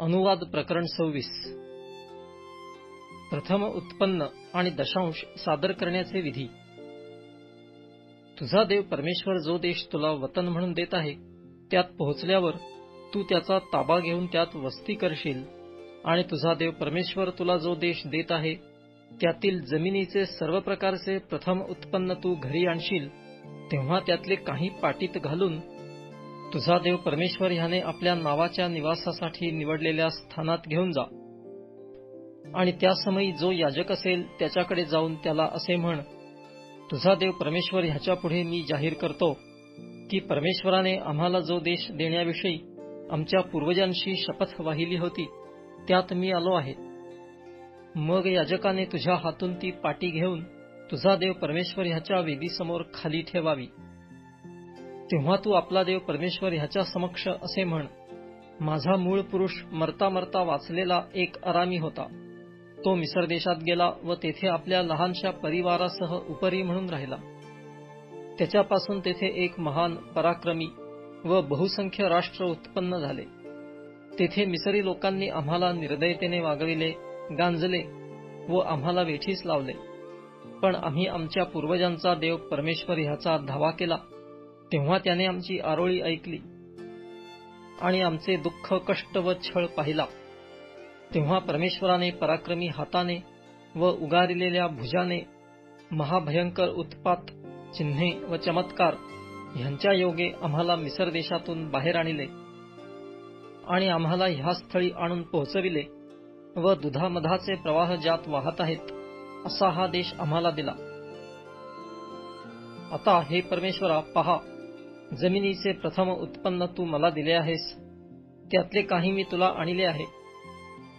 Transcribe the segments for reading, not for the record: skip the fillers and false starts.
अनुवाद प्रकरण 26. प्रथम उत्पन्न आणि दशांश सादर करण्याचे विधी. तुझा देव परमेश्वर जो देश तुला वतन म्हणून देत आहे त्यात पोहोचल्यावर तू त्याचा ताबा घेऊन त्यात वस्ती करशील आणि तुझा देव परमेश्वर तुला जो देश देत आहे त्यातील जमिनीचे सर्व प्रकारचे प्रथम उत्पन्न तू घरी आणशील, तेव्हा त्यातले काही पाटीत घालून तुझा देव परमेश्वर ह्याने आपल्या नावाच्या निवासासाठी निवडलेल्या स्थानात घेऊन जा. आणि त्या समयी जो याजक असेल त्याच्याकडे जाऊन त्याला असे म्हण, तुझा देव परमेश्वर ह्याच्या पुढे मी जाहीर करतो की परमेश्वराने आम्हाला जो देश देण्याविषयी आमच्या पूर्वजांशी शपथ वाहिली होती त्यात मी आलो आहे. मग याजकाने तुझ्या हातून ती पाटी घेऊन तुझा देव परमेश्वर ह्याच्या वेदीसमोर खाली ठेवावी. तेव्हा तू आपला देव परमेश्वर ह्याच्या समक्ष असे म्हण, माझा मूळ पुरुष मरता मरता वाचलेला एक अरामी होता. तो मिसर देशात गेला व तेथे आपल्या लहानशा परिवारासह उपरी म्हणून राहिला. त्याच्यापासून तेथे एक महान पराक्रमी व बहुसंख्य राष्ट्र उत्पन्न झाले. तेथे मिसरी लोकांनी आम्हाला निर्दयतेने वागविले, गांजले व आम्हाला वेठीस लावले. पण आम्ही आमच्या पूर्वजांचा देव परमेश्वर ह्याचा धावा केला, तेव्हा त्याने आमची आरोळी ऐकली आणि आमचे दुःख, कष्ट व छळ पाहिला. तेव्हा परमेश्वराने पराक्रमी हाताने व उगारलेल्या भुजाने महाभयंकर उत्पात, चिन्हे व चमत्कार ह्यांच्या योगे आम्हाला मिसर देशातून बाहेर आणले आणि आम्हाला ह्या स्थळी आणून पोहोचविले व दुधामधाचे प्रवाह ज्यात वाहत आहेत असा हा देश आम्हाला दिला. आता हे परमेश्वरा, पहा, जमिनीचे प्रथम उत्पन्न तू मला दिले आहेस, त्यातले काही मी तुला आणले आहे.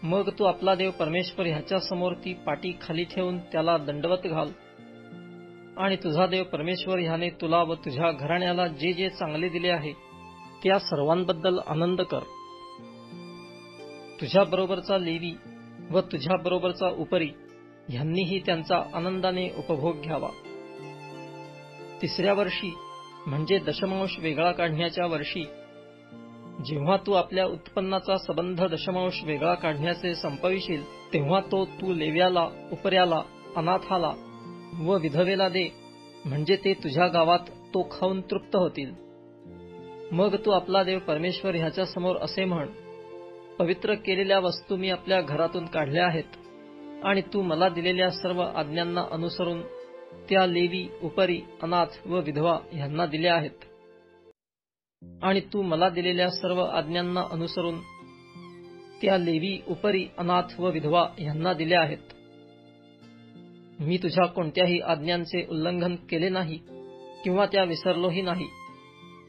मग तू आपला देव परमेश्वर ह्याच्या समोर ती पाटी खाली ठेवून त्याला दंडवत घाल आणि तुझा देव परमेश्वर ह्याने तुला व तुझ्या घराण्याला जे जे चांगले दिले आहे त्या सर्वांबद्दल आनंद कर. तुझ्या बरोबरचा लेवी व तुझ्या बरोबरचा उपरी ह्यांनीही त्यांचा आनंदाने उपभोग घ्यावा. तिसऱ्या वर्षी म्हणजे दशमांश वेगळा काढण्याच्या वर्षी, जेव्हा तू आपल्या उत्पन्नाचा संबंध दशमांश वेगळा काढण्याचे संपविशील, तेव्हा तो तू लेव्याला, उपऱ्याला, अनाथाला व विधवेला दे, म्हणजे ते तुझ्या गावात तो खाऊन तृप्त होतील. मग तू आपला देव परमेश्वर ह्याच्या समोर असे म्हण, पवित्र केलेल्या वस्तू मी आपल्या घरातून काढल्या आहेत आणि तू मला दिलेल्या सर्व आज्ञांना अनुसरून त्या लेवी, उपरी, अनाथ व विधवा ह्यांना दिल्या आहेत. आणि तू मला दिलेल्या सर्व आज्ञांना अनुसरून त्या लेवी, उपरी, अनाथ व विधवा ह्यांना दिल्या आहेत. मी तुझ्या कोणत्याही आज्ञांचे उल्लंघन केले नाही किंवा त्या विसरलोही नाही.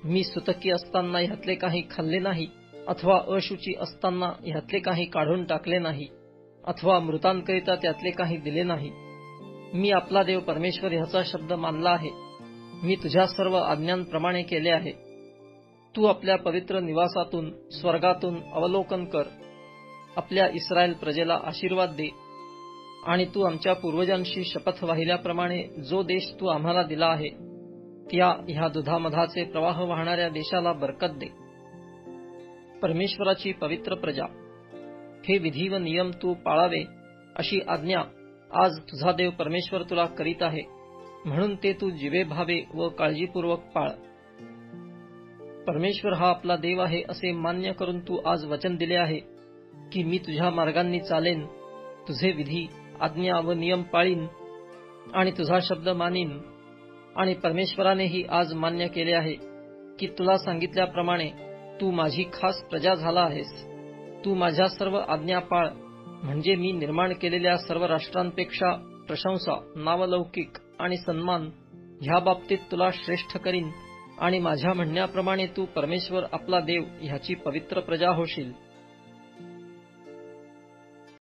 मी सुतकी असताना ह्यातले काही खाल्ले नाही अथवा अशुची असताना ह्यातले काही काढून टाकले नाही अथवा मृतांकरिता त्यातले काही दिले नाही. मी आपला देव परमेश्वर ह्याचा शब्द मानला आहे. मी तुझ्या सर्व आज्ञांप्रमाणे केले आहे. तू आपल्या पवित्र निवासातून, स्वर्गातून अवलोकन कर, आपल्या इस्रायल प्रजेला आशीर्वाद दे आणि तू आमच्या पूर्वजांशी शपथ वाहिल्याप्रमाणे जो देश तू आम्हाला दिला आहे त्या ह्या दुधामधाचे प्रवाह वाहणाऱ्या देशाला बरकत दे. परमेश्वराची पवित्र प्रजा, हे विधी व नियम तू पाळावे अशी आज्ञा आज तुझा देव परमेश्वर तुला करीत आहे, म्हणून ते तू जिवेभावे व काळजीपूर्वक पाळ. परमेश्वर हा आपला देव आहे असे मान्य करून तू आज वचन दिले आहे की मी तुझ्या मार्गांनी चालेन, तुझे विधी, आज्ञा व नियम पाळीन आणि तुझा शब्द मानीन. आणि परमेश्वरानेही आज मान्य केले आहे की तुला सांगितल्याप्रमाणे तू माझी खास प्रजा झाला आहेस. तू माझ्या सर्व आज्ञा पाळ, म्हणजे मी निर्माण केलेल्या सर्व राष्ट्रांपेक्षा प्रशंसा, नावलौकिक आणि सन्मान ह्या बाबतीत तुला श्रेष्ठ करीन आणि माझ्या म्हणण्याप्रमाणे तू परमेश्वर आपला देव ह्याची पवित्र प्रजा होशील.